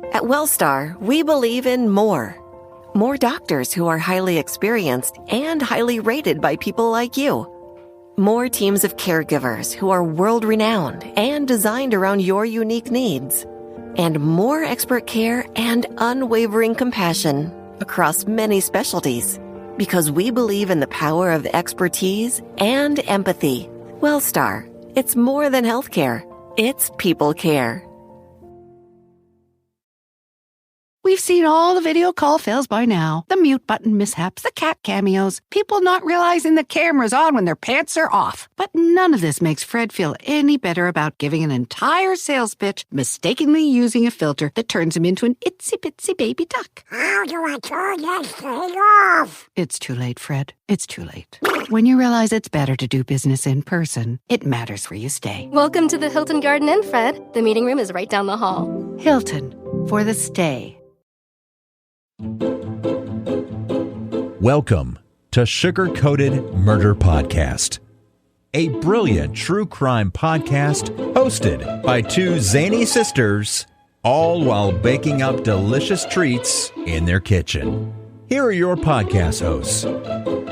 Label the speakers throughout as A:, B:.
A: At Wellstar, we believe in more. More doctors who are highly experienced and highly rated by people like you. More teams of caregivers who are world-renowned and designed around your unique needs. And more expert care and unwavering compassion across many specialties. Because we believe in the power of expertise and empathy. Wellstar, it's more than healthcare. It's people care.
B: We've seen all the video call fails by now. The mute button mishaps, the cat cameos, people not realizing the camera's on when their pants are off. But none of this makes Fred feel any better about giving an entire sales pitch, mistakenly using a filter that turns him into an itsy-bitsy baby duck.
C: How do I turn that thing off?
B: It's too late, Fred. It's too late. When you realize it's better to do business in person, it matters where you stay.
D: Welcome to the Hilton Garden Inn, Fred. The meeting room is right down the hall.
B: Hilton, for the stay.
E: Welcome to Sugar-Coated Murder Podcast, a brilliant true crime podcast hosted by two zany sisters, all while baking up delicious treats in their kitchen. Here are your podcast hosts,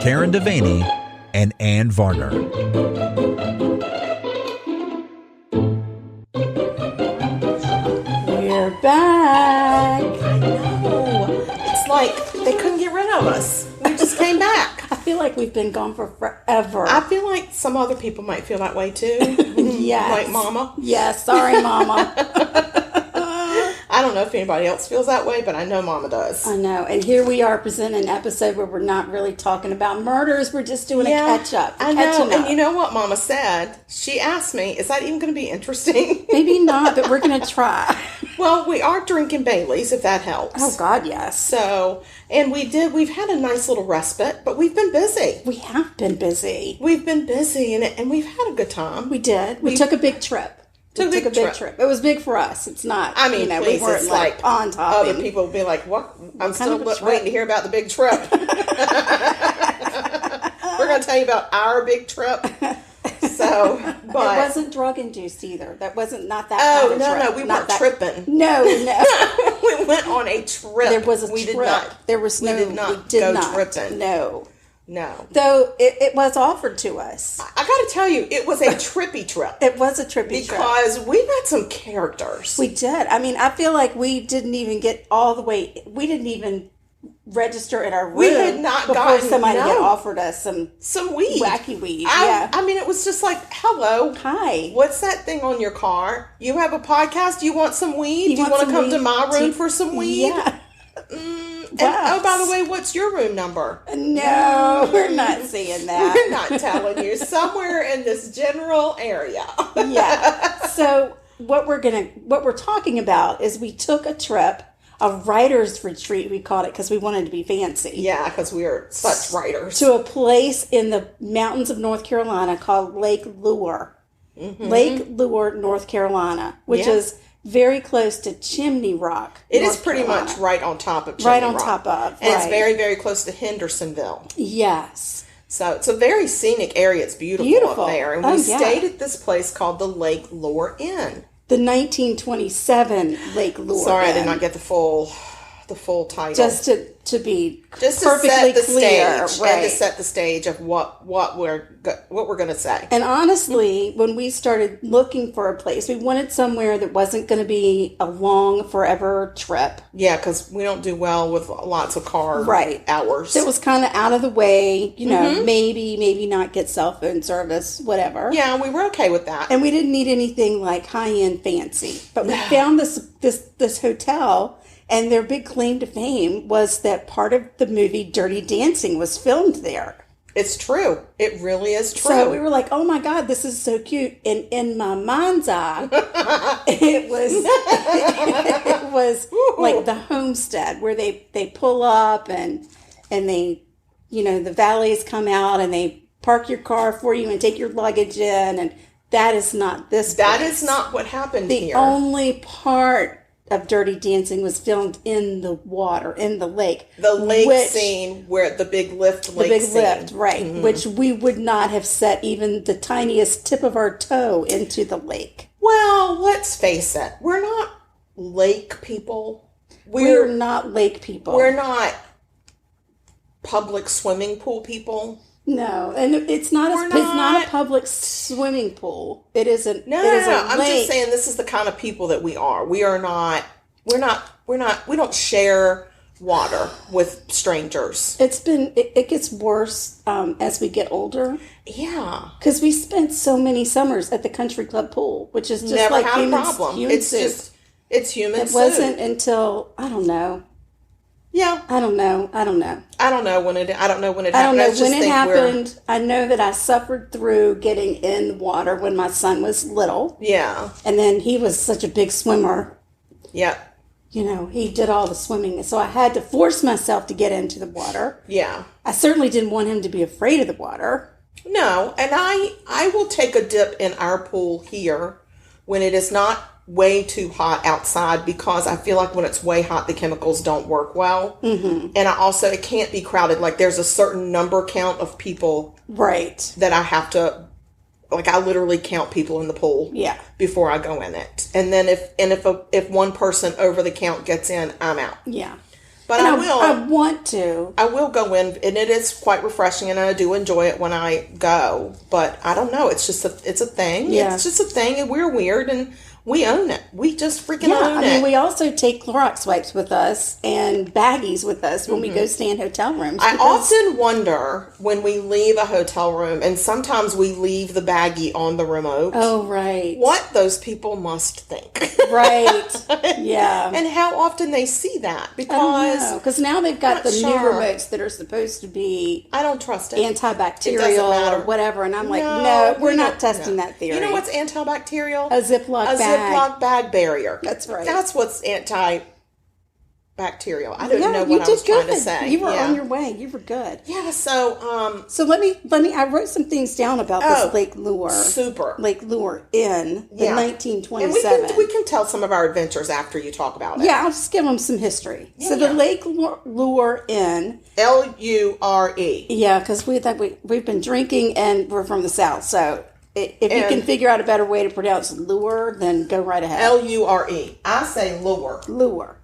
E: Karen Devaney and Ann Varner.
F: We're back.
G: I know. It's like they couldn't get rid of us. We just came back.
F: I feel like we've been gone for forever.
G: I feel like some other people might feel that way too.
F: Yes.
G: Like Mama.
F: Yes, sorry, Mama.
G: I don't know if anybody else feels that way, but I know Mama does.
F: I know. And here we are presenting an episode where we're not really talking about murders. We're just doing a catch-up.
G: I know. And you know what Mama said? She asked me, is that even going to be interesting?
F: Maybe not, but we're going to try.
G: Well, we are drinking Baileys, if that helps.
F: Oh, God, yes.
G: So, and we've had a nice little respite, but we've been busy.
F: We have been busy.
G: We've been busy, and we've had a good time.
F: We did. We took a big trip. We took a big trip. It was big for us. It's not.
G: I mean,
F: please, we weren't
G: it's
F: like on top.
G: Other people will be like, "What? I'm still waiting to hear about the big trip." We're going to tell you about our big trip. So, but
F: it wasn't drug induced either. That wasn't not that.
G: Oh,
F: kind of trip.
G: we weren't tripping.
F: No.
G: We went on a trip.
F: There was a
G: we
F: trip.
G: Did not.
F: There was no.
G: We did not
F: go
G: tripping. No.
F: Though it was offered to us.
G: I got to tell you, it was a trippy trip.
F: It was a trippy trip.
G: Because we met some characters.
F: We did. I mean, I feel like we didn't even get all the way. We didn't even register in our room.
G: We had not
F: before somebody had offered us some
G: weed.
F: Wacky weed.
G: I mean, it was just like, hello.
F: Hi.
G: What's that thing on your car? You have a podcast? You want some weed? Do you want to come to my room for some weed?
F: Yeah.
G: And, oh, by the way, what's your room number?
F: No, we're not saying that.
G: We're not telling you. Somewhere in this general area.
F: Yeah. So what we're talking about is we took a trip, a writer's retreat, we called it, because we wanted to be fancy.
G: Yeah, because we are such writers.
F: To a place in the mountains of North Carolina called Lake Lure. Mm-hmm. Lake Lure, North Carolina, which is very close to Chimney Rock.
G: It is pretty much right on top of Chimney Rock.
F: Right on top of.
G: And it's very, very close to Hendersonville.
F: Yes.
G: So it's a very scenic area. It's beautiful up there. And we stayed at this place called the Lake Lure Inn.
F: The 1927 Lake Lure
G: Sorry,
F: Inn.
G: I did not get the full title.
F: Just to be
G: just
F: perfectly
G: to set the
F: clear,
G: stage,
F: right.
G: and to set the stage of what we're going to say.
F: And honestly, when we started looking for a place, we wanted somewhere that wasn't going to be a long, forever trip.
G: Yeah, because we don't do well with lots of car hours.
F: It was kind of out of the way, maybe not get cell phone service, whatever.
G: Yeah, we were okay with that.
F: And we didn't need anything like high-end fancy. But we found this hotel. And their big claim to fame was that part of the movie Dirty Dancing was filmed there.
G: It's true. It really is true.
F: So we were like, oh my God, this is so cute. And in my mind's eye, it was like the homestead where they pull up and they, the valets come out and they park your car for you and take your luggage in. And that is not this place.
G: That is not what happened here.
F: The only part of Dirty Dancing was filmed in the water, in the lake.
G: The lake scene where the big lift lake scene.
F: Right. Mm-hmm. Which we would not have set even the tiniest tip of our toe into the lake.
G: Well, let's face it. We're lake people.
F: We're not lake people.
G: We're not public swimming pool people.
F: No, and it's not a public swimming pool. It isn't.
G: No. I'm just saying this is the kind of people that we are. We are not. We don't share water with strangers.
F: It gets worse as we get older.
G: Yeah,
F: because we spent so many summers at the country club pool, which is just
G: never
F: like
G: had
F: human,
G: a problem.
F: Human
G: It's
F: soup.
G: just human.
F: It wasn't until I don't know.
G: Yeah,
F: I don't know when it.
G: I don't know when it happened.
F: I don't know when it happened. I know that I suffered through getting in the water when my son was little.
G: Yeah,
F: and then he was such a big swimmer.
G: Yeah.
F: You know, he did all the swimming, so I had to force myself to get into the water.
G: Yeah.
F: I certainly didn't want him to be afraid of the water.
G: No, and I will take a dip in our pool here when it is not way too hot outside, because I feel like when it's way hot, the chemicals don't work well. Mm-hmm. And it can't be crowded. Like there's a certain number count of people.
F: Right.
G: That I have to, like I literally count people in the pool.
F: Yeah.
G: Before I go in it. And then if one person over the count gets in, I'm out.
F: Yeah.
G: But
F: I want to.
G: I will go in, and it is quite refreshing, and I do enjoy it when I go. But I don't know. It's just it's a thing. Yeah. It's just a thing, and we're weird, and we own it. We just freaking own it.
F: I mean, we also take Clorox wipes with us and baggies with us when we go stay in hotel rooms.
G: I often wonder when we leave a hotel room, and sometimes we leave the baggie on the remote.
F: Oh, right.
G: What those people must think.
F: Right. Yeah.
G: And how often they see that. Because
F: now they've got the new remotes that are supposed to be
G: I don't trust it.
F: Antibacterial or whatever. And I'm like, no, we're not testing that theory.
G: You know what's antibacterial?
F: A Ziploc bag.
G: Ziploc bag barrier.
F: That's right.
G: That's what's antibacterial. I don't know what I was trying to say.
F: You were on your way. You were good.
G: Yeah. So
F: let me. I wrote some things down about this Lake Lure.
G: Super.
F: Lake Lure in 1927.
G: And we can tell some of our adventures after you talk about it.
F: Yeah, I'll just give them some history. Yeah, so the Lake Lure Inn.
G: Lure. Yeah,
F: because we've been drinking and we're from the South, so. If you can figure out a better way to pronounce lure, then go right ahead.
G: Lure. I say lure.
F: Lure.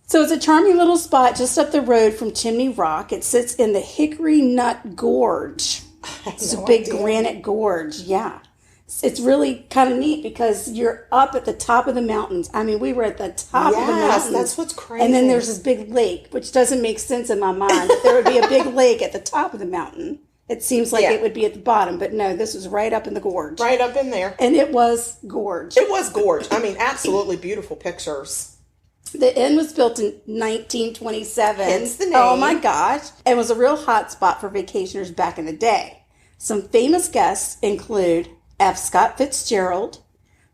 F: So it's a charming little spot just up the road from Chimney Rock. It sits in the Hickory Nut Gorge. It's a big granite gorge. Yeah. It's really kind of neat because you're up at the top of the mountains. I mean, we were at the top of the mountains.
G: That's what's crazy.
F: And then there's this big lake, which doesn't make sense in my mind. That there would be a big lake at the top of the mountain. It seems like it would be at the bottom, but no, this was right up in the gorge.
G: Right up in there.
F: And it was gorge.
G: It was gorge. I mean, absolutely beautiful pictures.
F: The inn was built in 1927.
G: Hence the name.
F: Oh my gosh. And was a real hot spot for vacationers back in the day. Some famous guests include F. Scott Fitzgerald,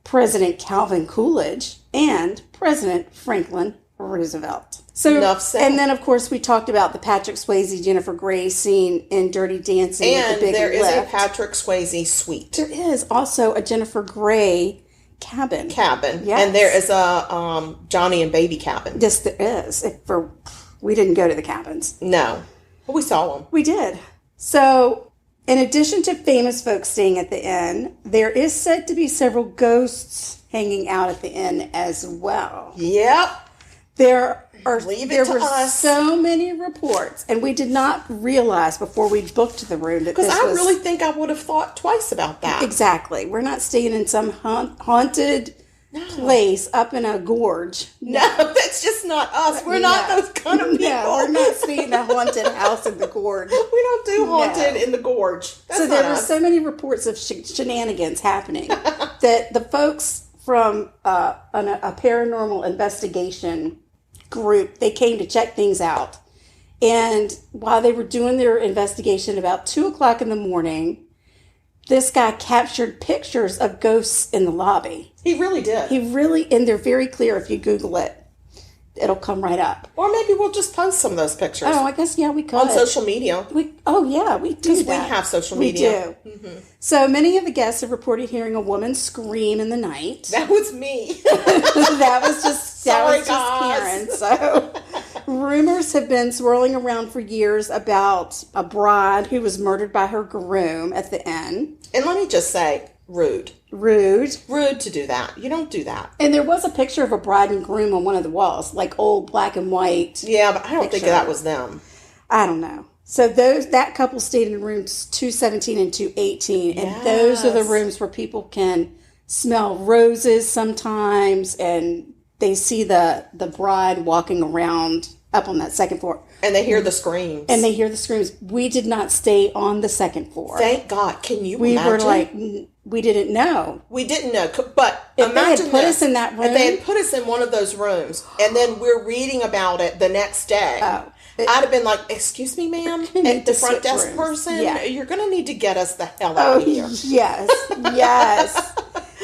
F: President Calvin Coolidge, and President Franklin Roosevelt. So,
G: enough said.
F: And then, of course, we talked about the Patrick Swayze, Jennifer Grey scene in Dirty Dancing with the big
G: there
F: lift.
G: is a Patrick Swayze suite.
F: There is also a Jennifer Grey cabin.
G: Yes. And there is a Johnny and Baby cabin.
F: Yes, there is. We didn't go to the cabins.
G: No. But we saw them.
F: We did. So, in addition to famous folks staying at the inn, there is said to be several ghosts hanging out at the inn as well.
G: Yep.
F: There were
G: us.
F: so many reports, and we did not realize before we booked the room that this was...
G: Because I really think I would have thought twice about that.
F: Exactly. We're not staying in some haunted place up in a gorge.
G: No, that's just not us. We're not those kind of people.
F: No, we're not staying in a haunted house in the gorge.
G: We don't do haunted in the gorge. That's
F: so there were so many reports of shenanigans happening that the folks from a paranormal investigation group, they came to check things out. And while they were doing their investigation about 2:00 in the morning, this guy captured pictures of ghosts in the lobby.
G: He really did.
F: And they're very clear. If you Google it, it'll come right up.
G: Or maybe we'll just post some of those pictures.
F: Oh, I guess, we could.
G: On social media.
F: We do that.
G: Because we have social media.
F: We do. Mm-hmm. So many of the guests have reported hearing a woman scream in the night.
G: That was me.
F: that was just Karen. So rumors have been swirling around for years about a bride who was murdered by her groom at the inn.
G: And let me just say, Rude.
F: Rude.
G: Rude to do that. You don't do that.
F: And there was a picture of a bride and groom on one of the walls, like old black and white.
G: Yeah, but I don't think that was them.
F: I don't know. So that couple stayed in rooms 217 and 218, and those are the rooms where people can smell roses sometimes, and they see the bride walking around up on that second floor.
G: And they hear the screams.
F: We did not stay on the second floor.
G: Thank God. Can you
F: imagine? We were like, we didn't know.
G: We didn't know. But
F: if they had put us in that room.
G: If they had put us in one of those rooms, and then we're reading about it the next day, I'd have been like, excuse me, ma'am, and the front desk person, you're going to need to get us the hell out of here.
F: Yes.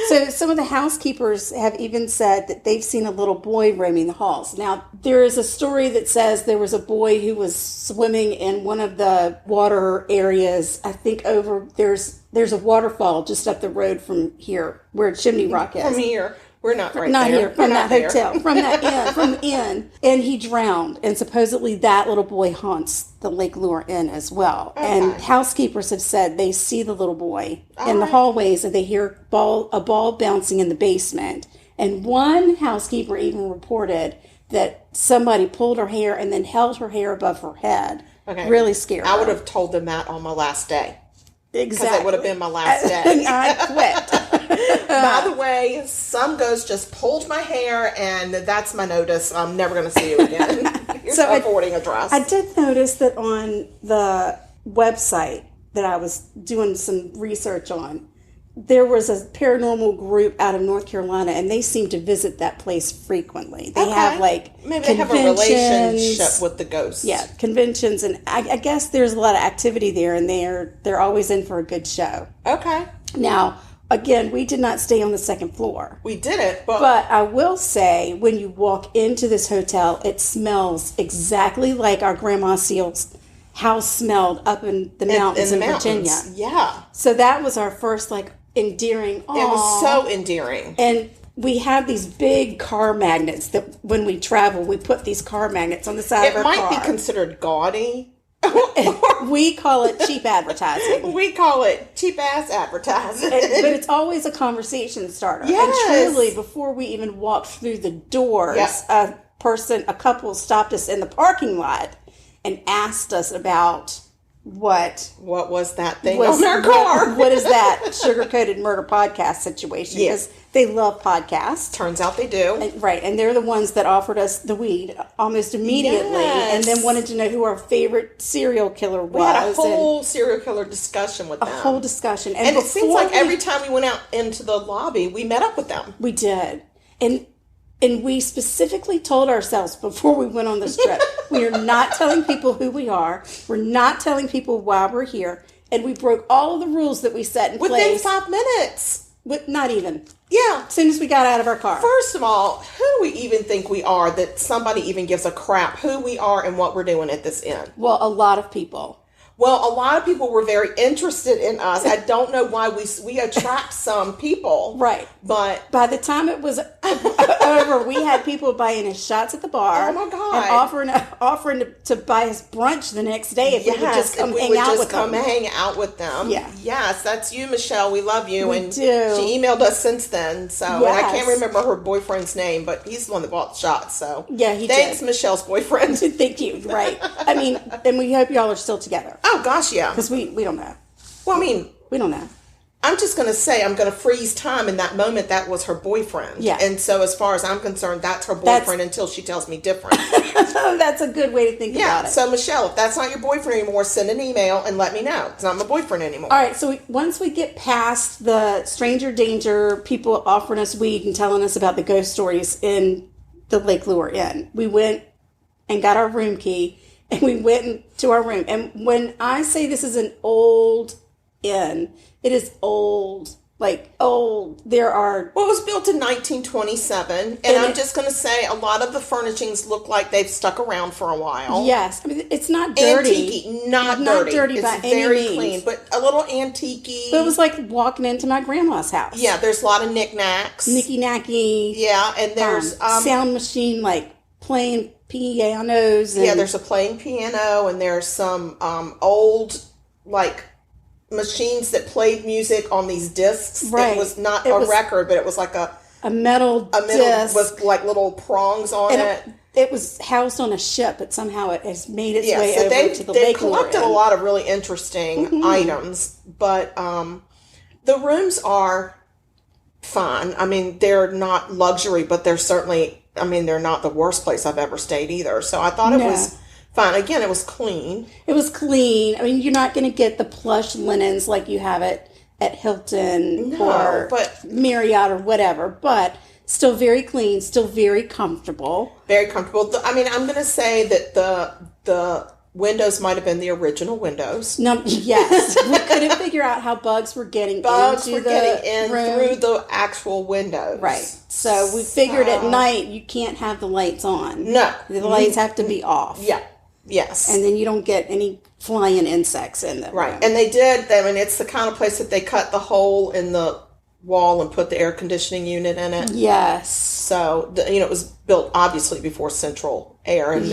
F: So some of the housekeepers have even said that they've seen a little boy roaming the halls. Now, there is a story that says there was a boy who was swimming in one of the water areas. I think there's a waterfall just up the road from here where Chimney Rock is.
G: From here. We're not right
F: not
G: there.
F: Here, from that hotel, from that inn, from the inn. And he drowned. And supposedly that little boy haunts the Lake Lure Inn as well. Okay. And housekeepers have said they see the little boy in the hallways, and they hear a ball bouncing in the basement. And one housekeeper even reported that somebody pulled her hair and then held her hair above her head. Okay. Really scared her.
G: I would have told them that on my last day.
F: Exactly.
G: Because it would have been my last day.
F: I quit.
G: By the way, some ghost just pulled my hair, and that's my notice. I'm never going to see you again. Here's my forwarding address.
F: I did notice that on the website that I was doing some research on, there was a paranormal group out of North Carolina, and they seem to visit that place frequently. They have
G: maybe they have a relationship with the ghosts.
F: Yeah, conventions, and I guess there's a lot of activity there, and they're always in for a good show.
G: Okay.
F: Now, again, we did not stay on the second floor.
G: We didn't, but
F: I will say, when you walk into this hotel, it smells exactly like our Grandma Seal's house smelled up in the mountains in Virginia.
G: Yeah.
F: So that was our first endearing. Aww.
G: It was so endearing.
F: And we have these big car magnets that when we travel, we put these car magnets on the side of our car.
G: It might be considered gaudy.
F: We call it cheap advertising.
G: We call it cheap-ass advertising.
F: But it's always a conversation starter.
G: Yes.
F: And truly, before we even walked through the doors, a couple stopped us in the parking lot and asked us about what
G: was that thing on our car.
F: What is that sugar-coated murder podcast situation?
G: Yes.
F: Because they love podcasts.
G: Turns out they do.
F: And they're the ones that offered us the weed almost immediately, and then wanted to know who our favorite serial killer was.
G: We had a whole serial killer discussion with them.
F: A whole discussion.
G: And it seems like every time we went out into the lobby, we met up with them.
F: We did. And we specifically told ourselves before we went on this trip, we are not telling people who we are. We're not telling people why we're here. And we broke all of the rules that we set in place.
G: Within 5 minutes.
F: Not even.
G: Yeah.
F: As soon as we got out of our car.
G: First of all, who do we even think we are that somebody even gives a crap who we are and what we're doing at this inn?
F: Well, a lot of people.
G: Well, a lot of people were very interested in us. I don't know why we attract some people.
F: Right.
G: But
F: by the time it was over, we had people buying us shots at the bar.
G: Oh, my God.
F: And offering to buy us brunch the next day if we would just come hang
G: out with them.
F: Yeah.
G: Yes, that's you, Michelle. We love you.
F: We
G: do.
F: She
G: emailed us since then. So,
F: yes.
G: And I can't remember her boyfriend's name, but he's the one that bought the shots. So,
F: yeah,
G: thanks,
F: did.
G: Michelle's boyfriend.
F: Thank you. Right. I mean, and we hope y'all are still together.
G: Oh, gosh, yeah.
F: Because we don't know.
G: Well, I mean,
F: we don't know.
G: I'm just going to say I'm going to freeze time. In that moment, that was her boyfriend.
F: Yeah.
G: And so as far as I'm concerned, that's her boyfriend until she tells me different.
F: That's a good way to think about it.
G: So, Michelle, if that's not your boyfriend anymore, send an email and let me know. It's not my boyfriend anymore.
F: All right. So once we get past the stranger danger, people offering us weed and telling us about the ghost stories in the Lake Lure Inn, we went and got our room key. And we went into our room. And when I say this is an old inn, it is old. Old. There are...
G: Well, it was built in 1927. And I'm just going to say a lot of the furnishings look like they've stuck around for a while.
F: Yes. I mean, it's not dirty.
G: Antique-y. Not dirty.
F: By
G: it's
F: any
G: very
F: means.
G: clean. But a little antique-y.
F: But it was like walking into my grandma's house.
G: Yeah, there's a lot of knickknacks.
F: Nicky-nacky.
G: Yeah, and there's...
F: sound machine, playing pianos.
G: And, there's a playing piano, and there's some old, machines that played music on these discs.
F: Right.
G: It was not
F: It
G: a
F: was
G: record, but it was like a
F: metal disc
G: with like little prongs on
F: and
G: it.
F: it was housed on a ship, but somehow it has made its way
G: so
F: over to the
G: they
F: lake.
G: collected a lot of really interesting items, but the rooms are fine. I mean, they're not luxury, but they're certainly, I mean, they're not the worst place I've ever stayed either. So I thought it was fine. Again, it was clean.
F: It was clean. I mean, you're not going to get the plush linens like you have it at Hilton or Marriott or whatever, but still very clean, still very comfortable.
G: Very comfortable. I mean, I'm going to say that the windows might have been the original windows.
F: No, yes. We couldn't figure out how bugs were getting
G: in
F: through
G: the actual windows.
F: Right. So we figured at night you can't have the lights on.
G: No.
F: The lights have to be off.
G: Yeah. Yes.
F: And then you don't get any flying insects in them.
G: Right. And they did. I mean, it's the kind of place that they cut the hole in the wall and put the air conditioning unit in it.
F: Yes.
G: So, it was built obviously before central air. And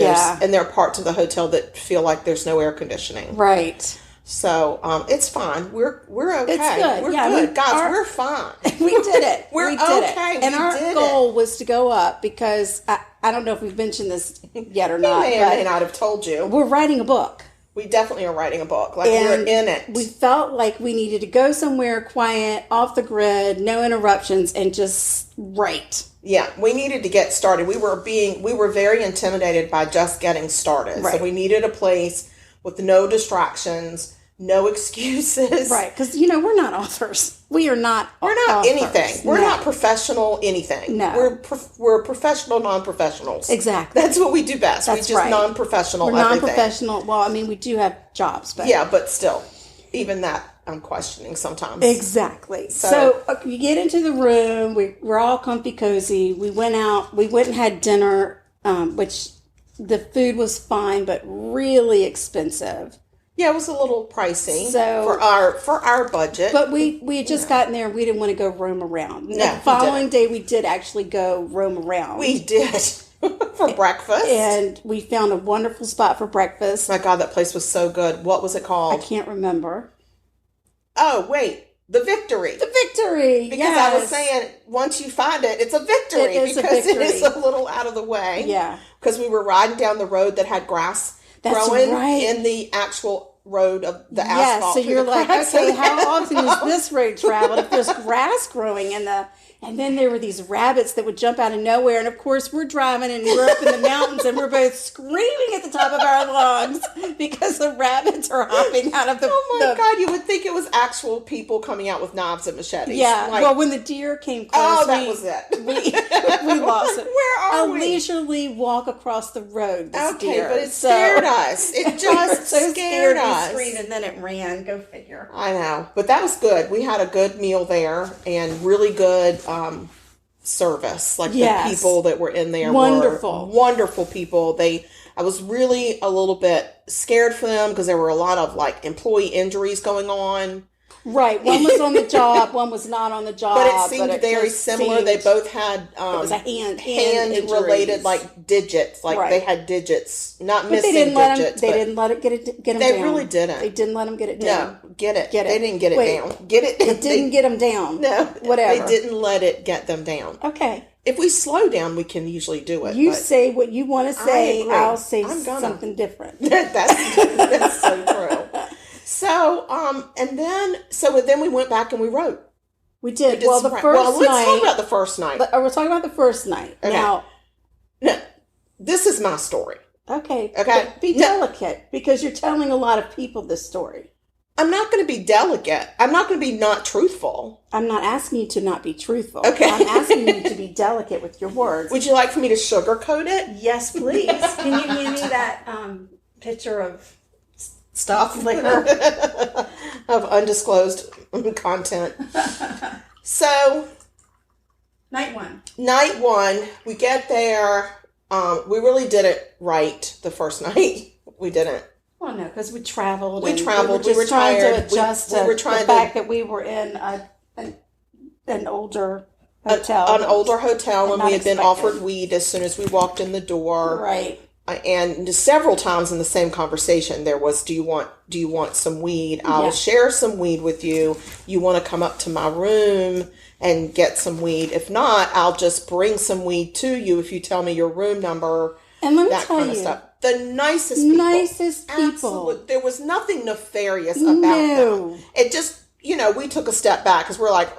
G: there are parts of the hotel that feel like there's no air conditioning.
F: Right.
G: So, it's fine. We're okay.
F: It's good.
G: We're good. Guys, we're fine.
F: We did it.
G: We did it.
F: And our goal was to go up because I don't know if we've mentioned this yet or not.
G: We may not have told you.
F: We're writing a book.
G: We definitely are writing a book. Like, we're in it.
F: We felt like we needed to go somewhere quiet, off the grid, no interruptions, and just write.
G: Yeah, we needed to get started. We were very intimidated by just getting started.
F: Right.
G: So we needed a place with no distractions, no excuses.
F: Right, because, we're not authors. We are not
G: We're not
F: authors.
G: anything. We're not professional anything.
F: No.
G: We're professional non-professionals.
F: Exactly.
G: That's what we do best.
F: That's
G: we just
F: right.
G: non-professional
F: We're
G: everything.
F: non-professional. Well, I mean, we do have jobs, but...
G: Yeah, but still, even that I'm questioning sometimes.
F: Exactly. So you get into the room. We're all comfy cozy. We went out. We went and had dinner, which the food was fine, but really expensive.
G: Yeah, it was a little pricey
F: So-
G: for our budget.
F: But we had just gotten there. We didn't want to go roam around.
G: No,
F: The following day, we did actually go roam around.
G: We did for breakfast.
F: And we found a wonderful spot for breakfast.
G: My God, that place was so good. What was it
F: I
G: called?
F: can't remember.
G: Oh, wait. The Victory.
F: The Victory.
G: Because I was saying, once you find it, it's a victory.
F: It is a
G: because
F: victory.
G: it is a little out of the way.
F: Yeah.
G: Because we were riding down the road that had grass
F: That's
G: growing
F: right.
G: in the actual road of the
F: Yeah,
G: asphalt.
F: so
G: through
F: you're
G: the
F: like,
G: cracks
F: okay,
G: in the
F: how often is
G: asphalt.
F: this road traveled? If there's grass growing and then there were these rabbits that would jump out of nowhere. And of course, we're driving and we're up in the mountains and we're both screaming at the top of our lungs because the rabbits are hopping out of the.
G: Oh my God, you would think it was actual people coming out with knives and machetes.
F: Yeah,
G: Like,
F: well, when the deer came close,
G: oh, that was it.
F: we lost it.
G: Where are
F: a
G: we?
F: leisurely walk across the road. This
G: Okay,
F: deer.
G: but it scared us. It just
F: so
G: scared
F: we
G: us.
F: screamed and then it ran. Go figure.
G: I know, but that was good. We had a good meal there and really good service. Like
F: Yes.
G: the people that were in there
F: Wonderful.
G: were wonderful people. I was really a little bit scared for them because there were a lot of like employee injuries going on.
F: Right. One was on the job, one was not on the job.
G: But it seemed very
F: just
G: similar.
F: seemed-
G: They both had
F: it was a hand
G: related
F: injuries.
G: like digits. Like
F: Right.
G: they had digits, not
F: But
G: missing
F: they didn't let
G: digits.
F: him. They
G: but
F: didn't let it get him
G: They
F: down.
G: really didn't.
F: They didn't let him get it down.
G: No, get it.
F: Get it.
G: They didn't get it
F: Wait.
G: down. Get it.
F: It didn't get him down.
G: No,
F: Whatever.
G: They didn't let it get them down.
F: Okay.
G: If we slow down, we can usually do it.
F: You
G: but
F: say what you want to say.
G: agree.
F: I'll say
G: I'm gonna.
F: something different.
G: that's so true. So, and then we went back and we wrote.
F: We did.
G: We did
F: Well,
G: some
F: the
G: pra-
F: first
G: well, let's
F: night.
G: talk about the first night.
F: We're talking about the first night.
G: Okay.
F: Now,
G: No, this is my story.
F: okay.
G: Okay.
F: But be
G: No.
F: delicate because you're telling a lot of people this story.
G: I'm not going to be delicate. I'm not going to be not truthful.
F: I'm not asking you to not be truthful.
G: Okay.
F: I'm asking you to be delicate with your words.
G: Would you like for me to sugarcoat it?
F: Yes, please. Can you give me that picture of stuff liquor?
G: Of undisclosed content. So,
F: Night one.
G: night one, we get there. We really did it right the first night. We didn't.
F: Well, no, because we traveled.
G: We
F: and
G: traveled.
F: We were,
G: We were
F: just trying
G: tired.
F: to adjust
G: We
F: to
G: were trying
F: the
G: to-
F: fact that we were in an older hotel.
G: An older hotel, and
F: not
G: we had been
F: expected.
G: offered weed as soon as we walked in the door.
F: Right.
G: and several times in the same conversation, there was, do you want some weed? I'll share some weed with you. You want to come up to my room and get some weed? If not, I'll just bring some weed to you if you tell me your room number.
F: And let me
G: that
F: tell
G: kind
F: you,
G: of stuff. The nicest people.
F: Nicest people.
G: Absolutely. There was nothing nefarious about them. It just, we took a step back because we're like,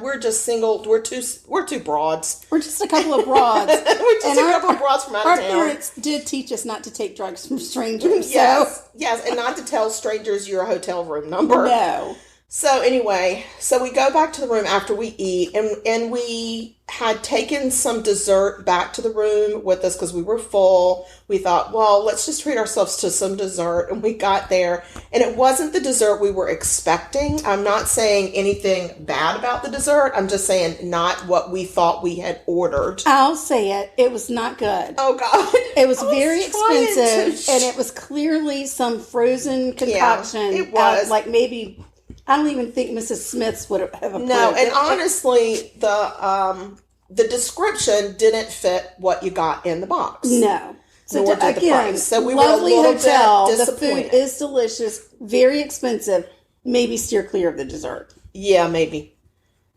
G: we're just single. We're two broads.
F: We're just a couple of broads.
G: We're just a couple of broads from out of town. Our
F: parents did teach us not to take drugs from strangers.
G: Yes, and not to tell strangers your hotel room number.
F: No.
G: So anyway, we go back to the room after we eat, and we had taken some dessert back to the room with us because we were full. We thought, well, let's just treat ourselves to some dessert. And we got there, and it wasn't the dessert we were expecting. I'm not saying anything bad about the dessert. I'm just saying not what we thought we had ordered.
F: I'll say it. It was not good.
G: Oh, God.
F: It was very expensive, and it was clearly some frozen concoction.
G: Yeah, it was.
F: Like maybe... I don't even think Mrs. Smith's would have approved.
G: No, and honestly, the description didn't fit what you got in the box.
F: No. So
G: nor did the price. So we
F: lovely
G: were a little
F: hotel.
G: bit
F: The
G: disappointed.
F: food is delicious, very expensive. Maybe steer clear of the dessert.
G: Yeah, maybe.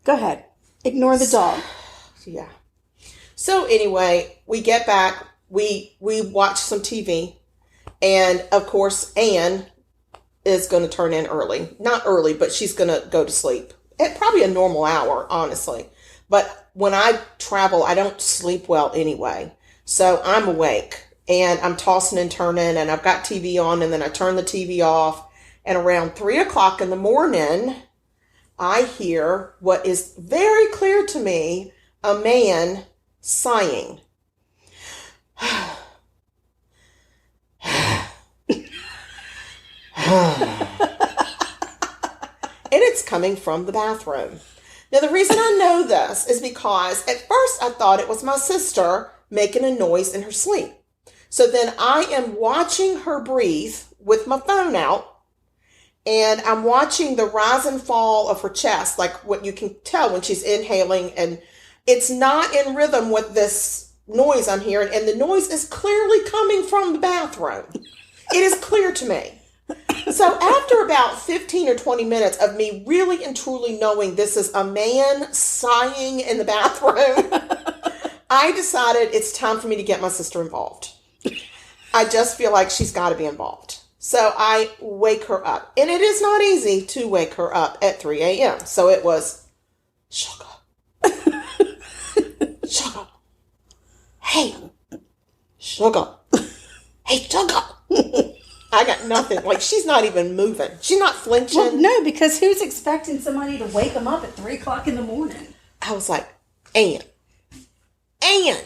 F: Go ahead. Ignore the dog.
G: Yeah. So anyway, we get back. We watch some TV, and of course, Anne is going to turn in early. Not early, but she's going to go to sleep at probably a normal hour, honestly. But when I travel, I don't sleep well anyway. So I'm awake and I'm tossing and turning, and I've got TV on, and then I turn the TV off. And around 3:00 in the morning, I hear what is very clear to me, a man sighing. And it's coming from the bathroom. Now, the reason I know this is because at first I thought it was my sister making a noise in her sleep. So then I am watching her breathe with my phone out, and I'm watching the rise and fall of her chest, like what you can tell when she's inhaling, and it's not in rhythm with this noise I'm hearing, and the noise is clearly coming from the bathroom. It is clear to me. So after about 15 or 20 minutes of me really and truly knowing this is a man sighing in the bathroom, I decided it's time for me to get my sister involved. I just feel like she's got to be involved. So I wake her up. And it is not easy to wake her up at 3 a.m. So it was, Sugar. Sugar. Hey. Sugar. Hey, Sugar. I got nothing. Like, she's not even moving. She's not flinching.
F: Well, no, because who's expecting somebody to wake them up at 3:00 in the morning?
G: I was like, Ann. Hey,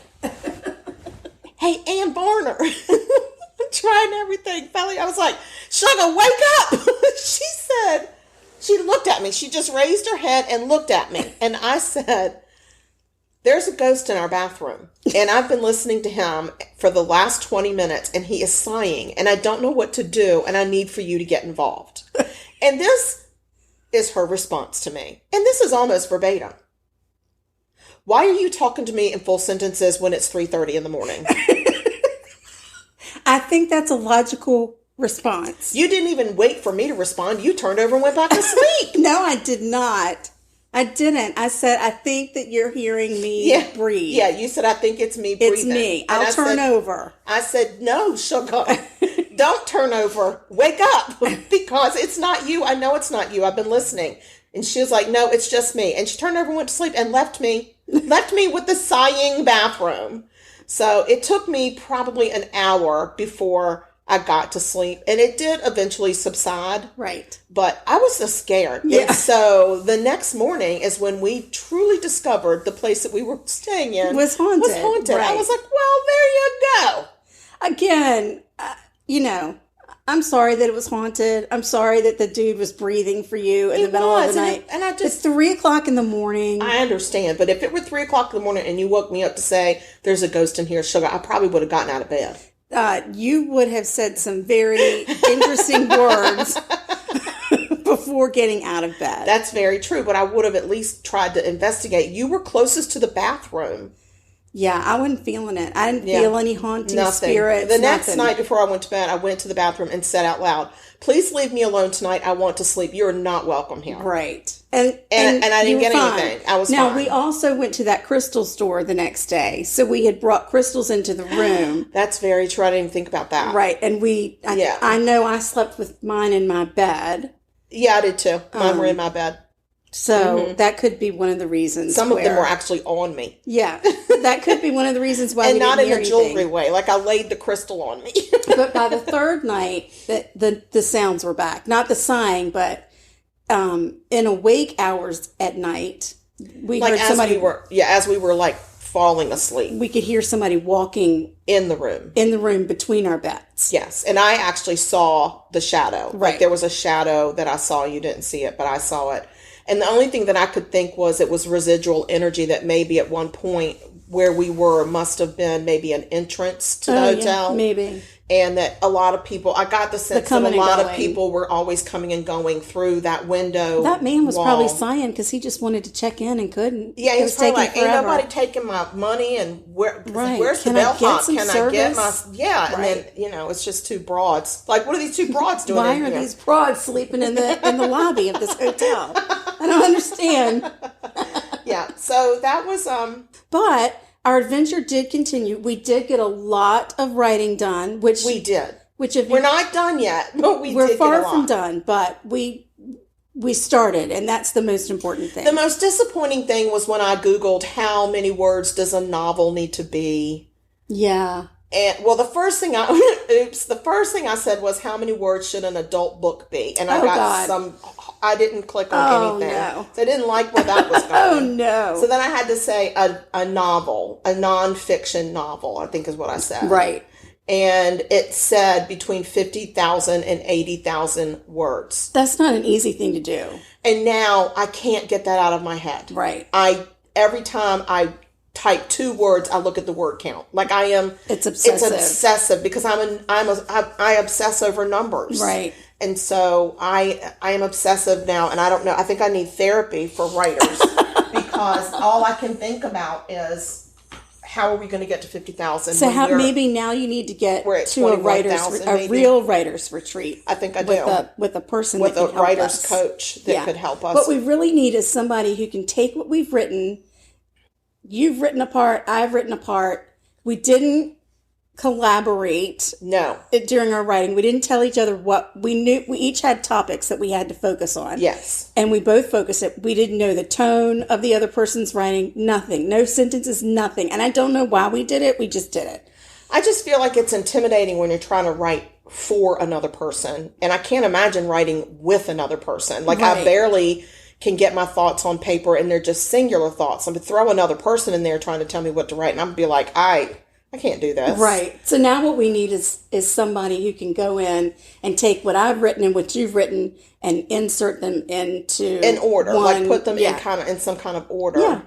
G: Ann Barner. I'm trying everything. Finally, I was like, Sugar, wake up. She looked at me. She just raised her head and looked at me. And I said, there's a ghost in our bathroom. And I've been listening to him for the last 20 minutes, and he is sighing, and I don't know what to do, and I need for you to get involved. And this is her response to me. And this is almost verbatim. Why are you talking to me in full sentences when it's 3:30 in the morning?
F: I think that's a logical response.
G: You didn't even wait for me to respond. You turned over and went back to sleep.
F: No, I did not. I didn't. I said, I think that you're hearing me breathe.
G: Yeah, you said, I think it's me breathing.
F: It's me. I'll turn over.
G: I said, no, Sugar. Don't turn over. Wake up. Because it's not you. I know it's not you. I've been listening. And she was like, no, it's just me. And she turned over and went to sleep and left me with the sighing bathroom. So it took me probably an hour before I got to sleep, and it did eventually subside. Right. But I was so scared. Yeah. And so the next morning is when we truly discovered the place that we were staying in
F: was haunted.
G: Right. I was like, well, there you go.
F: Again, I'm sorry that it was haunted. I'm sorry that the dude was breathing for you in the middle of the night. And it's 3:00 in the morning.
G: I understand, but if it were 3:00 in the morning and you woke me up to say there's a ghost in here, Sugar, I probably would have gotten out of bed.
F: You would have said some very interesting words before getting out of bed.
G: That's very true, but I would have at least tried to investigate. You were closest to the bathroom.
F: Yeah, I wasn't feeling it. I didn't feel any haunting spirits.
G: The next
F: nothing.
G: night before I went to bed, I went to the bathroom and said out loud, "Please leave me alone tonight. I want to sleep. You are not welcome here."
F: Right. And
G: I didn't get
F: fine.
G: anything. I was
F: Now,
G: fine.
F: we also went to that crystal store the next day. So we had brought crystals into the room.
G: That's very true. I didn't even think about that.
F: Right. And I know I slept with mine in my bed.
G: Yeah, I did too. Mine were in my bed.
F: So that could be one of the reasons.
G: Some of them were actually on me.
F: Yeah. That could be one of the reasons why
G: And
F: we
G: not
F: didn't
G: in a
F: hear
G: jewelry
F: anything.
G: way. Like I laid the crystal on me.
F: But by the third night, the sounds were back. Not the sighing, but in awake hours at night, we
G: Like
F: heard
G: as
F: somebody.
G: as we were like falling asleep
F: We could hear somebody walking
G: in the room.
F: in the room between our beds.
G: Yes, and I actually saw the shadow.
F: Right.
G: Like there was a shadow that I saw. You didn't see it, but I saw it. And the only thing that I could think was it was residual energy that maybe at one point where we were must have been maybe an entrance to the hotel.
F: Yeah, maybe.
G: And that a lot of people, I got the sense that a
F: coming and
G: lot of
F: going.
G: people were always coming and going through that window.
F: That man was
G: wall.
F: probably sighing because he just wanted to check in and couldn't.
G: Yeah, he
F: It
G: was probably like, ain't
F: forever.
G: nobody taking my money, and
F: Right.
G: where's the
F: Can I get
G: bellhop?
F: some
G: Can I get my
F: service?
G: yeah? And
F: Right.
G: then it's just two broads. Like, what are these two broads doing?
F: Why
G: in
F: are
G: here?
F: these broads sleeping in the lobby of this hotel? I don't understand.
G: Yeah, so that was
F: But our adventure did continue. We did get a lot of writing done, which
G: we did.
F: if
G: We're not done yet, but
F: we're
G: did
F: far
G: get a
F: from
G: lot.
F: done, but we started, and that's the most important thing.
G: The most disappointing thing was when I Googled how many words does a novel need to be.
F: Yeah.
G: And well, the first thing I said was how many words should an adult book be? And I got
F: God.
G: I didn't click on anything.
F: No.
G: So I didn't like where that was going.
F: Oh no.
G: So then I had to say a novel, a nonfiction novel, I think is what I said.
F: Right.
G: And it said between 50,000 and 80,000 words.
F: That's not an easy thing to do.
G: And now I can't get that out of my head.
F: Right.
G: Every time I type 2 words, I look at the word count. Like I am.
F: It's obsessive.
G: It's obsessive because I obsess over numbers.
F: Right.
G: And so I am obsessive now, and I don't know. I think I need therapy for writers because all I can think about is how are we going to get to 50,000?
F: So maybe now you need to get
G: we're at
F: to a real writers retreat.
G: I think I do.
F: With a person
G: with
F: that
G: a
F: can help
G: writer's
F: us.
G: coach that could help us.
F: What we really need is somebody who can take what we've written. You've written a part. I've written a part. We didn't collaborate
G: No.
F: during our writing. We didn't tell each other what we knew. We each had topics that we had to focus on.
G: Yes.
F: And we both focused it. We didn't know the tone of the other person's writing. Nothing. No sentences, nothing. And I don't know why we did it. We just did it.
G: I just feel like it's intimidating when you're trying to write for another person. And I can't imagine writing with another person. Like I
F: Right.
G: barely can get my thoughts on paper and they're just singular thoughts. I'm going to throw another person in there trying to tell me what to write. And I'm going to be like, I can't do this.
F: Right. So now what we need is somebody who can go in and take what I've written and what you've written and insert them into
G: In order. Like put them
F: yeah.
G: in some kind of order.
F: Yeah.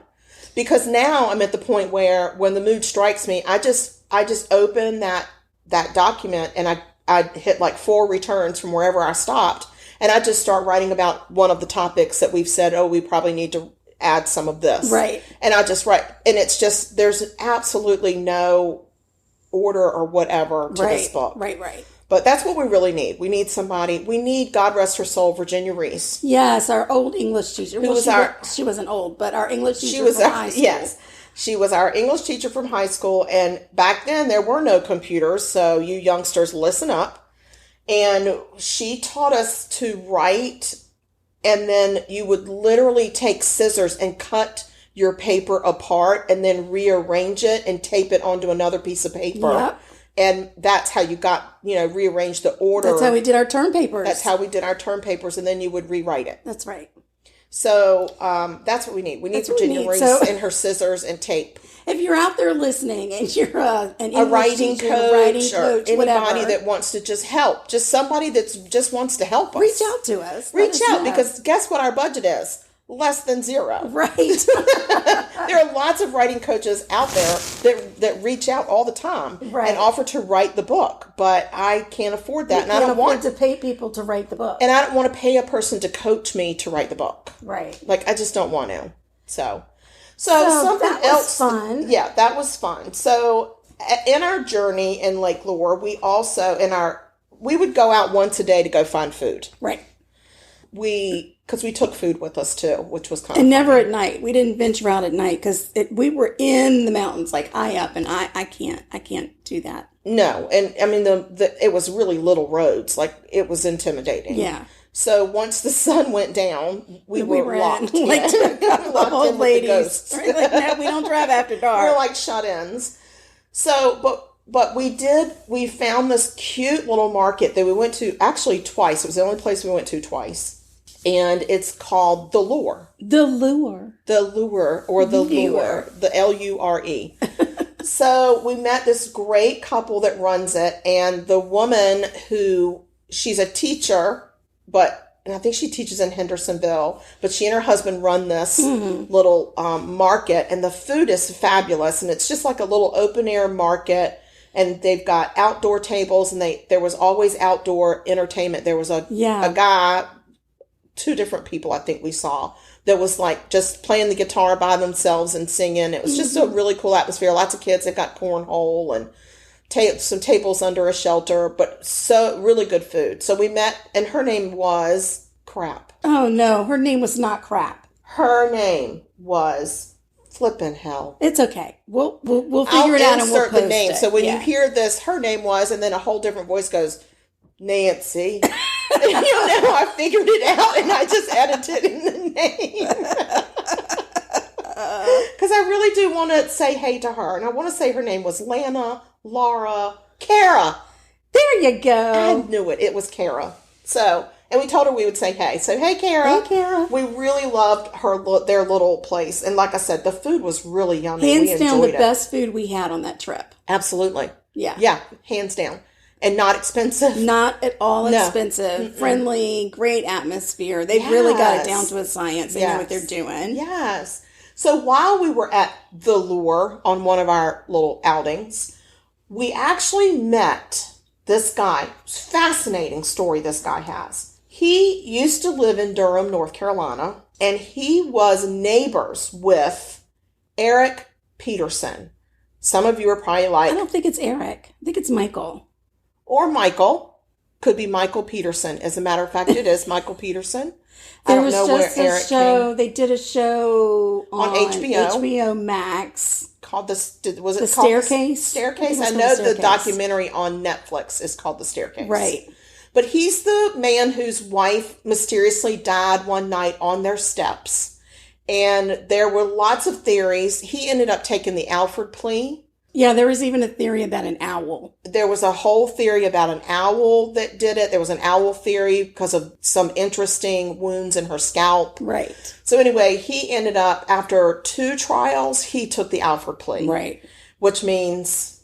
G: Because now I'm at the point where when the mood strikes me, I just open that document and I hit like 4 returns from wherever I stopped. And I just start writing about one of the topics that we've said, we probably need to add some of this.
F: Right.
G: And I just write. And it's just, there's absolutely no order or whatever to this book.
F: Right.
G: But that's what we really need. We need, God rest her soul, Virginia Reese.
F: Yes, our old English teacher. She wasn't old, but our English teacher from high school.
G: Yes. She was our English teacher from high school. And back then there were no computers. So you youngsters, listen up. And she taught us to write, and then you would literally take scissors and cut your paper apart and then rearrange it and tape it onto another piece of paper.
F: Yep.
G: And that's how you got, rearranged the order.
F: That's how we did our term papers.
G: That's how we did our term papers, and then you would rewrite it.
F: That's right.
G: So that's what we need. We need Virginia Reese and her scissors and tape.
F: If you're out there listening and you're an English
G: A writing
F: teacher,
G: coach, or anybody
F: whatever,
G: that wants to just help, just somebody that just wants to help us.
F: reach out to us.
G: Reach
F: Let us
G: out
F: know.
G: because guess what our budget is? Less than 0.
F: Right.
G: There are lots of writing coaches out there that reach out all the time
F: Right.
G: and offer to write the book, but I can't afford that, and I don't want
F: to pay people to write the book.
G: and I don't want to pay a person to coach me to write the book.
F: Right.
G: Like I just don't want to. So something
F: that was
G: else
F: fun.
G: Yeah, that was fun. So in our journey in Lake Lure, we also we would go out once a day to go find food.
F: Right.
G: Because we took food with us too, which was kind of
F: And
G: fun.
F: never at night. We didn't venture out at night because we were in the mountains, like high up, and I can't do that.
G: No, and I mean it was really little roads, like it was intimidating.
F: Yeah.
G: So once the sun went down, we were locked.
F: in, like
G: Yeah.
F: a couple
G: Locked
F: of old
G: in with the
F: ladies.
G: ghosts.
F: Right? Like, no, we don't drive after
G: We
F: dark.
G: were like shut-ins. So, but we found this cute little market that we went to actually twice. It was the only place we went to twice. And it's called The Lure.
F: The Lure.
G: The Lure, or The Lure. The Lure. So we met this great couple that runs it, and the woman she's a teacher, and I think she teaches in Hendersonville, but she and her husband run this little market, and the food is fabulous, and it's just like a little open air market, and they've got outdoor tables, and there was always outdoor entertainment. There was a guy, 2 different people I think we saw, that was like just playing the guitar by themselves and singing. It was just a really cool atmosphere. Lots of kids. They've got cornhole and some tables under a shelter, but so really good food. So we met, and her name was Crap.
F: Oh no, her name was not Crap.
G: Her name was Flippin' Hell.
F: It's okay. We'll figure it out and we'll
G: insert
F: post
G: the name.
F: it.
G: So when
F: Yeah.
G: you hear this, her name was, and then a whole different voice goes, Nancy. I figured it out, and I just edited in the name. Because I really do want to say hey to her, and I want to say her name was Lana, Laura, Kara.
F: There you
G: I
F: go.
G: knew it. It was Kara. So, and we told her we would say hey. So, hey, Kara.
F: Hey, Kara.
G: We really loved their little place. And like I said, the food was really yummy.
F: Hands
G: we
F: down,
G: enjoyed
F: the
G: it.
F: best food we had on that trip.
G: Absolutely.
F: Yeah.
G: Yeah, hands down. And not expensive.
F: Not at all
G: No.
F: expensive. Friendly, great atmosphere. They've really got
G: Yes.
F: it down to a science. They know what they're doing.
G: Yes. So while we were at The Lure on one of our little outings, we actually met this guy. Fascinating story this guy has. He used to live in Durham, North Carolina, and he was neighbors with Eric Peterson. Some of you are probably like,
F: I don't think it's Eric. I think it's Michael.
G: or Michael. Could be Michael Peterson. As a matter of fact, it is Michael Peterson. I
F: There
G: don't
F: was
G: know
F: just
G: where
F: a
G: Eric
F: show.
G: came.
F: They did a show on
G: HBO.
F: HBO Max.
G: Called was it
F: The
G: called
F: Staircase?
G: Staircase?
F: I
G: I
F: think it was
G: know
F: called
G: the
F: Staircase.
G: documentary on Netflix is called The Staircase.
F: Right.
G: But he's the man whose wife mysteriously died one night on their steps. And there were lots of theories. He ended up taking the Alford plea.
F: Yeah, there was even a theory about an owl.
G: There was a whole theory about an owl that did it. There was an owl theory because of some interesting wounds in her scalp.
F: Right.
G: So anyway, he ended up, after 2 trials, he took the Alford plea.
F: Right.
G: Which means,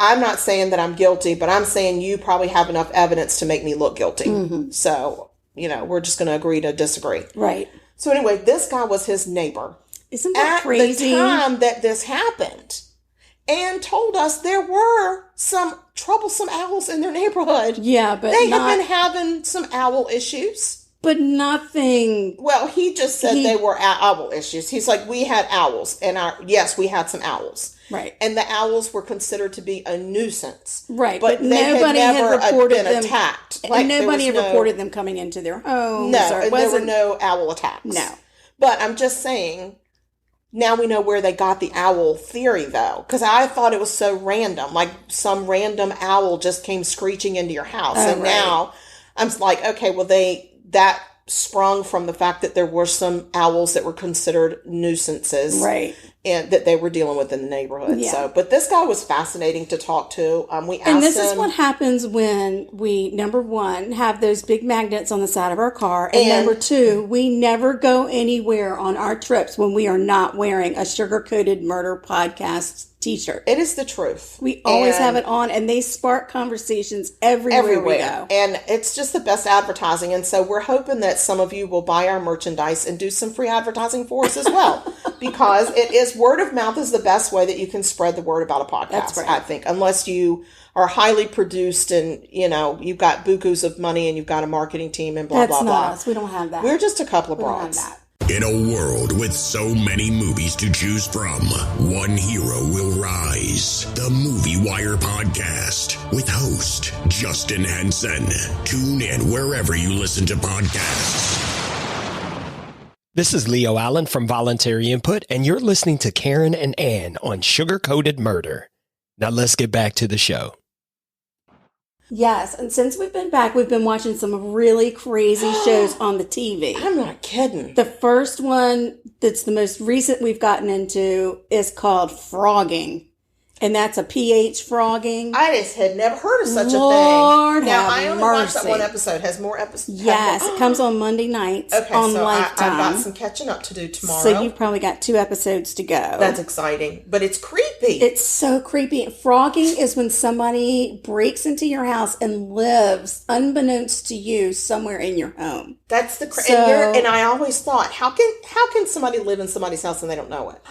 G: I'm not saying that I'm guilty, but I'm saying you probably have enough evidence to make me look guilty. So, we're just going to agree to disagree.
F: Right.
G: So anyway, this guy was his neighbor.
F: Isn't that
G: At
F: crazy?
G: the time that this happened, and told us there were some troublesome owls in their neighborhood.
F: Yeah, but
G: They
F: not,
G: have been having some owl issues.
F: but nothing.
G: Well, he just said they were owl issues. He's like, we had owls, and yes, we had some owls.
F: Right.
G: And the owls were considered to be a nuisance.
F: Right,
G: But
F: but
G: they
F: nobody
G: had
F: had
G: never
F: reported
G: been
F: them.
G: attacked.
F: And
G: Like, there
F: nobody had
G: was no-
F: reported them coming into their homes.
G: No,
F: or it
G: and there were
F: wasn't.
G: no owl attacks.
F: No.
G: But I'm just saying, now we know where they got the owl theory, though. Because I thought it was so random. Like some random owl just came screeching into your house.
F: Oh,
G: and
F: right.
G: now I'm like, okay, well, that sprung from the fact that there were some owls that were considered nuisances.
F: Right.
G: And that they were dealing with in the neighborhood.
F: Yeah.
G: So, but this guy was fascinating to talk to. We asked
F: And this
G: him.
F: is what happens when we, number one, have those big magnets on the side of our car. And
G: And-
F: number two, we never go anywhere on our trips when we are not wearing a Sugar Coated Murder Podcast t-shirt.
G: It is the truth.
F: We always
G: And
F: have it on, and they spark conversations everywhere we go.
G: And it's just the best advertising. And so we're hoping that some of you will buy our merchandise and do some free advertising for us as well. Because it is, word of mouth is the best way that you can spread the word about a podcast,
F: That's right.
G: I think. Unless you are highly produced and, you've got bukus of money and you've got a marketing team and blah,
F: That's
G: blah,
F: not
G: blah.
F: us. We don't have that.
G: We're just a couple of
F: We don't have
G: broads.
F: that.
H: In a world with so many movies to choose from, one hero will rise. The Movie Wire Podcast with host Justin Henson. Tune in wherever you listen to podcasts.
I: This is Leo Allen from Voluntary Input, and you're listening to Karen and Ann on Sugar Coated Murder. Now let's get back to the show.
F: Yes, and since we've been back, we've been watching some really crazy shows on the TV.
G: I'm not kidding.
F: The first one that's the most recent we've gotten into is called Frogging. And that's a PH frogging.
G: I just had never heard of such
F: Lord
G: a thing. Now,
F: have
G: I only watched that one episode. Has more episodes?
F: Yes, it comes on Monday nights on
G: so
F: Lifetime.
G: I've got some catching up to do tomorrow.
F: So you've probably got 2 episodes to go.
G: That's exciting. But it's creepy.
F: It's so creepy. Frogging is when somebody breaks into your house and lives, unbeknownst to you, somewhere in your home.
G: That's the and I always thought, how can somebody live in somebody's house and they don't know it?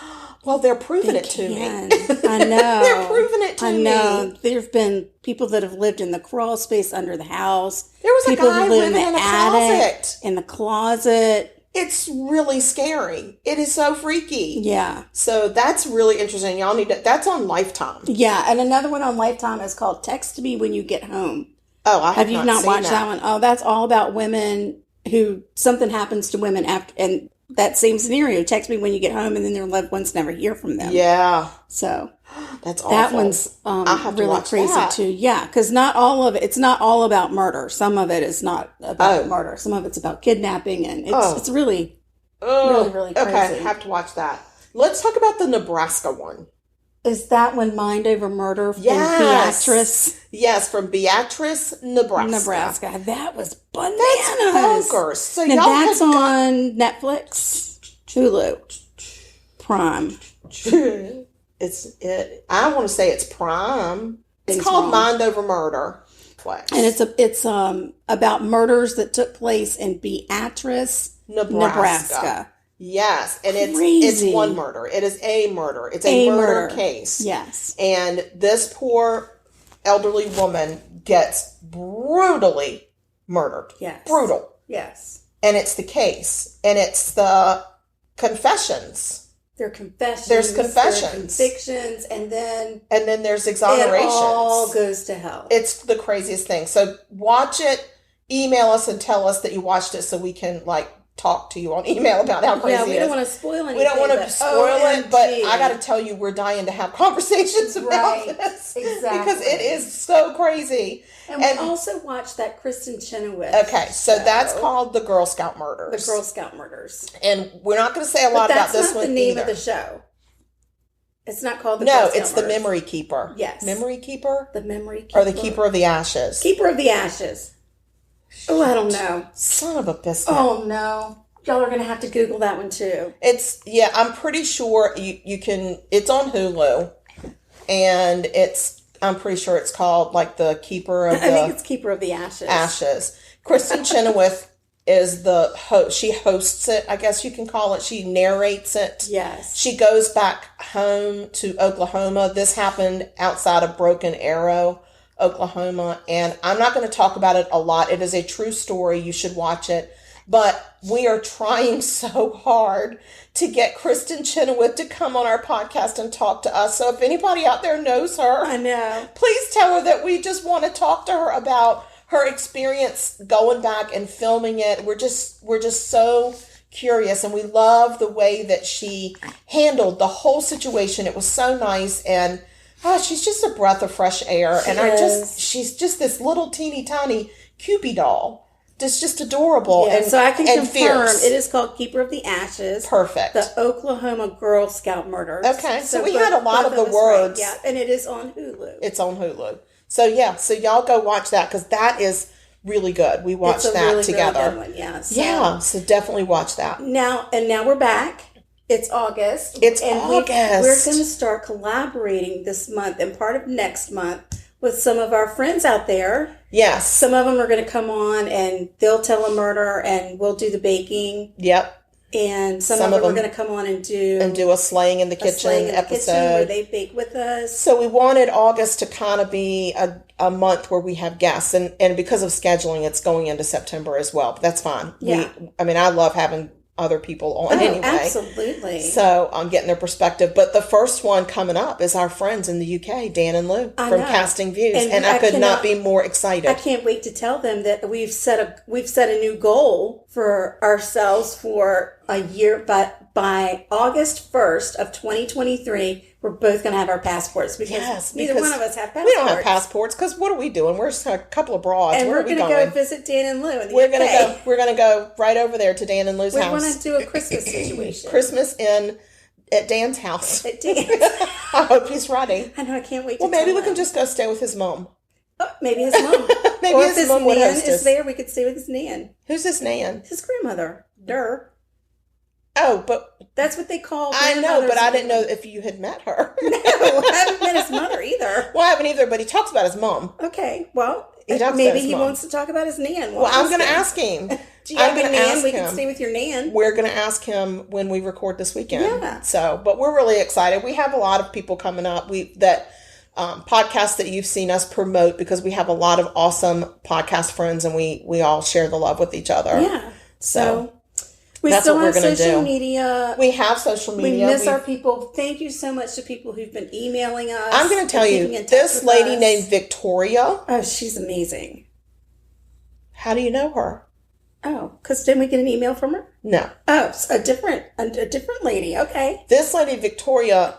G: Well, they're proving it to me.
F: I know.
G: They're proving it to me.
F: I know. There have been people that have lived in the crawl space under the house.
G: There was
F: people
G: a guy
F: who live
G: living in a closet.
F: In the closet.
G: It's really scary. It is so freaky.
F: Yeah.
G: So that's really interesting. Y'all need to, that's on Lifetime.
F: Yeah. And another one on Lifetime is called Text Me When You Get Home.
G: Oh, I have
F: you not watched that one? Oh, that's all about women who something happens to women after, and that same scenario. Text me when you get home, and then their loved ones never hear from them.
G: Yeah.
F: So
G: that's awful.
F: That one's really crazy too. Yeah, because not all of it. It's not all about murder. Some of it is not about murder. Some of it's about kidnapping, and it's really, really crazy.
G: Okay, have to watch that. Let's talk about the Nebraska one.
F: Is that one Mind Over Murder from Beatrice?
G: Yes, from Beatrice, Nebraska.
F: That was bananas.
G: That's bonkers. So
F: now that's on Netflix, Hulu, Prime.
G: I want to say it's Prime. It's called Mind Over Murder.
F: And it's about murders that took place in Beatrice, Nebraska.
G: Yes, and it's one murder. It is a murder. It's a murder case.
F: Yes.
G: And this poor elderly woman gets brutally murdered.
F: Yes.
G: Brutal.
F: Yes.
G: And it's the case. And it's the confessions.
F: They're confessions.
G: There's confessions.
F: There are convictions, and then
G: there's exonerations.
F: It all goes to hell.
G: It's the craziest thing. So watch it, email us and tell us that you watched it so we can talk to you on email about how crazy it is.
F: We don't want to spoil anything.
G: We don't want to spoil it, but I got to tell you, we're dying to have conversations about this.
F: Exactly.
G: Because it is so crazy.
F: And we also watched that Kristen Chenoweth
G: Okay, so that's called The Girl Scout Murders.
F: The Girl Scout Murders.
G: And we're not going to say a lot about this one either. That's not the name of
F: the show. It's not called The Girl Scout Murders.
G: No, it's The Memory Keeper.
F: Yes.
G: Memory Keeper?
F: The Memory Keeper.
G: Or The Keeper of the Ashes.
F: Keeper of the Ashes. Oh, I don't know.
G: Son of a biscuit.
F: Oh, no. Y'all are going to have to Google that one, too.
G: I'm pretty sure you can, it's on Hulu, and I'm pretty sure it's called, The Keeper of the...
F: I think it's Keeper of the Ashes.
G: Kristen Chenoweth is the host. She hosts it, I guess you can call it. She narrates it.
F: Yes.
G: She goes back home to Oklahoma. This happened outside of Broken Arrow, Oklahoma, and I'm not going to talk about it a lot. It is a true story. You should watch it. But we are trying so hard to get Kristen Chenoweth to come on our podcast and talk to us. So if anybody out there knows her,
F: I know,
G: please tell her that we just want to talk to her about her experience going back and filming it. We're just so curious, and we love the way that she handled the whole situation. It was so nice, and she's just a breath of fresh air. She's just this little teeny tiny Cupid doll. It's just adorable.
F: Yeah, so I can confirm
G: fierce.
F: It is called Keeper of the Ashes.
G: Perfect.
F: The Oklahoma Girl Scout Murders.
G: Okay, so we had a lot of the words.
F: Right. Yeah, and it is on Hulu.
G: It's on Hulu. So y'all go watch that because that is really good. We watched that together.
F: Really good one,
G: yeah. So definitely watch that.
F: Now we're back. It's August.
G: August.
F: We're going to start collaborating this month and part of next month with some of our friends out there.
G: Yes.
F: Some of them are going to come on and they'll tell a murder and we'll do the baking.
G: Yep.
F: And some of them are going to come on and do
G: a Slaying in the Kitchen episode
F: where they bake with us.
G: So we wanted August to kind of be a month where we have guests, and because of scheduling, it's going into September as well. But that's fine.
F: Yeah.
G: I love having other people on anyway.
F: Absolutely.
G: So I'm getting their perspective. But the first one coming up is our friends in the UK, Dan and Lou from Casting Views, and I could not be more excited.
F: I can't wait to tell them that we've set a new goal for ourselves for a year, but by August 1st of 2023, we're both going to have our passports because neither one of us have passports.
G: We don't have passports because what are we doing? We're just a couple of broads.
F: And
G: Where
F: we're
G: are we
F: going to go visit Dan and Lou in the UK.
G: We're going to go right over there to Dan and Lou's house.
F: We want to do a Christmas situation.
G: Christmas at Dan's house.
F: At Dan's.
G: I hope he's ready.
F: I know. I can't wait.
G: Well, maybe we can just go stay with his mom.
F: Oh, maybe his mom.
G: Maybe
F: or
G: his
F: if
G: mom would
F: nan
G: host
F: is
G: us.
F: there, we could stay with his nan.
G: Who's his nan?
F: His grandmother. Durr.
G: Oh, but
F: that's what they call.
G: I know, but I didn't know if you had met her.
F: No, I haven't met his mother either.
G: Well, I haven't either, but he talks about his mom.
F: Okay, well,
G: maybe
F: he wants to talk about his nan.
G: Well, I'm going to ask him.
F: Do you have a nan? We can stay with your nan.
G: We're going to ask him when we record this weekend.
F: Yeah.
G: So, but we're really excited. We have a lot of people coming up. Podcasts that you've seen us promote because we have a lot of awesome podcast friends and we all share the love with each other.
F: Yeah.
G: So
F: we
G: that's
F: still
G: what we're
F: have
G: going to
F: social
G: do.
F: media.
G: We have social media.
F: We miss our people. Thank you so much to people who've been emailing us.
G: I'm going to tell you, this lady named Victoria.
F: Oh, she's amazing.
G: How do you know her?
F: Oh, because didn't we get an email from her?
G: No.
F: Oh, a different lady. Okay.
G: This lady Victoria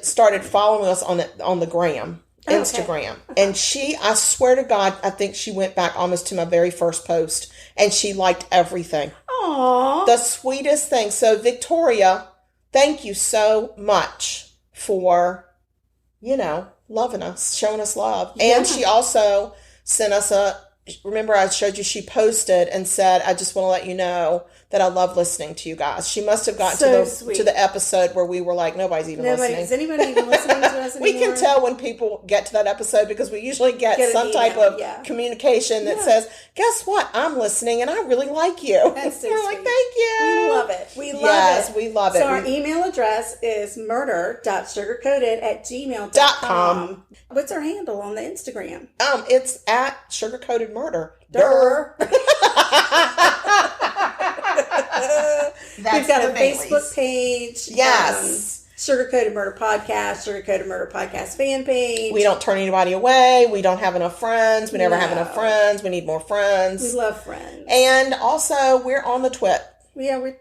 G: started following us on the gram. Instagram. Okay. And I swear to God, I think she went back almost to my very first post and she liked everything.
F: Aww.
G: The sweetest thing. So Victoria, thank you so much for, loving us, showing us love. Yeah. And she also sent us remember I showed you, she posted and said, I just want to let you know that I love listening to you guys. She must have gotten to the episode where we were like, nobody's even listening.
F: Is anybody even listening to us anymore?
G: We can tell when people get to that episode because we usually get some type of communication that says, guess what? I'm listening and I really like you.
F: That's so
G: we're like, thank you.
F: We love it. We love it.
G: Yes, we love it.
F: So our email address is murder.sugarcoated@gmail.com. What's our handle on the Instagram?
G: It's at sugarcoatedmurder.
F: Durr. We've got a Facebook page.
G: Yes.
F: Sugar Coated Murder Podcast, Sugar Coated Murder Podcast fan page.
G: We don't turn anybody away. We don't have enough friends. We never have enough friends. We need more friends.
F: We love friends.
G: And also, we're on the twit.
F: Yeah, we're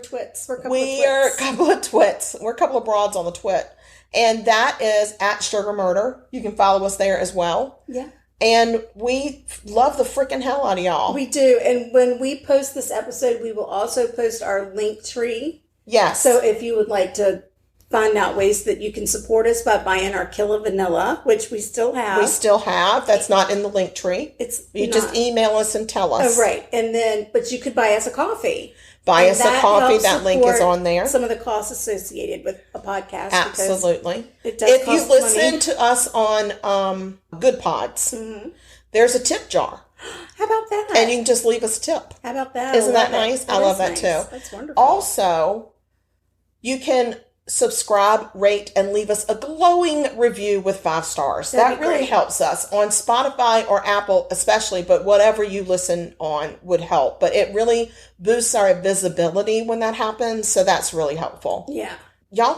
F: twits. We're a
G: couple of twits. We're a couple of broads on the twit. And that is at Sugar Murder. You can follow us there as well.
F: Yeah.
G: And we love the freaking hell out of y'all.
F: We do. And when we post this episode, we will also post our link tree.
G: Yes.
F: So if you would like to find out ways that you can support us by buying our Kill of Vanilla, which we still have.
G: We still have. That's not in the link tree. You just email us and tell us.
F: Oh, right. And then, but you could buy us a coffee.
G: Buy us a coffee. That link is on there.
F: Some of the costs associated with a podcast.
G: Absolutely.
F: It does
G: if
F: cost
G: you listen
F: money.
G: to us on Good Pods, there's a tip jar.
F: How about that?
G: And you can just leave us a tip.
F: How about that?
G: Isn't that nice? I love that too.
F: That's wonderful.
G: Also, you can subscribe, rate, and leave us a glowing review with 5 stars. That really helps us on Spotify or Apple especially, but whatever you listen on would help. But it really boosts our visibility when that happens, so that's really helpful.
F: Yeah.
G: Y'all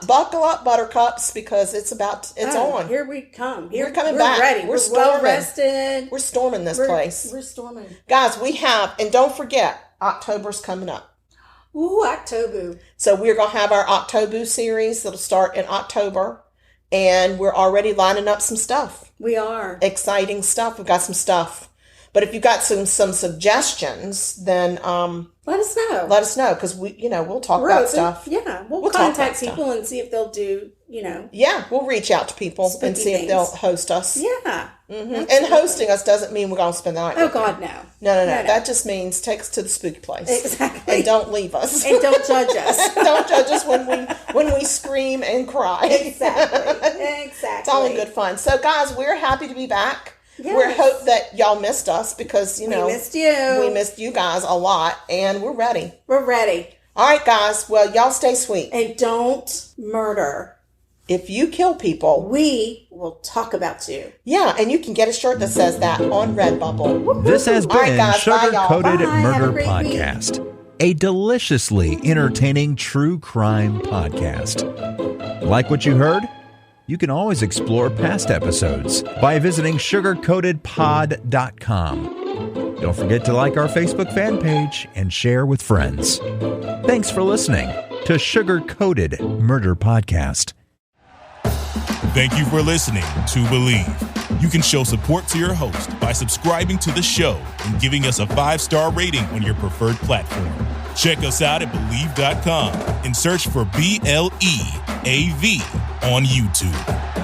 G: buckle up, buttercups, because it's on.
F: Here we come.
G: We're coming back.
F: Ready. We're well rested.
G: We're storming this place.
F: We're storming.
G: Guys, and don't forget, October's coming up.
F: Ooh, October.
G: So we're going to have our October series that'll start in October. And we're already lining up some stuff.
F: We are.
G: Exciting stuff. We've got some stuff. But if you've got some suggestions, then
F: let us know.
G: Let us know, because we'll talk about stuff.
F: Yeah, we'll contact people and see if they'll do.
G: Yeah, we'll reach out to people and see if they'll host us.
F: Yeah.
G: Mm-hmm. And hosting us doesn't mean we're going to spend the night.
F: Oh God, no.
G: No. That just means take us to the spooky place.
F: Exactly.
G: And don't leave us.
F: And don't judge us.
G: Don't judge us when we scream and cry.
F: Exactly.
G: It's all in good fun. So guys, we're happy to be back. Yes. We hope that y'all missed us because, we
F: missed you.
G: We missed you guys a lot, and we're ready.
F: We're ready.
G: All right, guys. Well, y'all stay sweet.
F: And don't murder.
G: If you kill people,
F: we will talk about you.
G: Yeah, and you can get a shirt that says that on Redbubble.
E: This has been
G: right, guys,
E: Sugar Coated
F: Bye. Have a
E: Murder
F: great
E: Podcast, a deliciously entertaining true crime podcast. Like what you heard? You can always explore past episodes by visiting sugarcoatedpod.com. Don't forget to like our Facebook fan page and share with friends. Thanks for listening to Sugar Coated Murder Podcast.
J: Thank you for listening to Believe. You can show support to your host by subscribing to the show and giving us a 5-star rating on your preferred platform. Check us out at Believe.com and search for BLEAV on YouTube.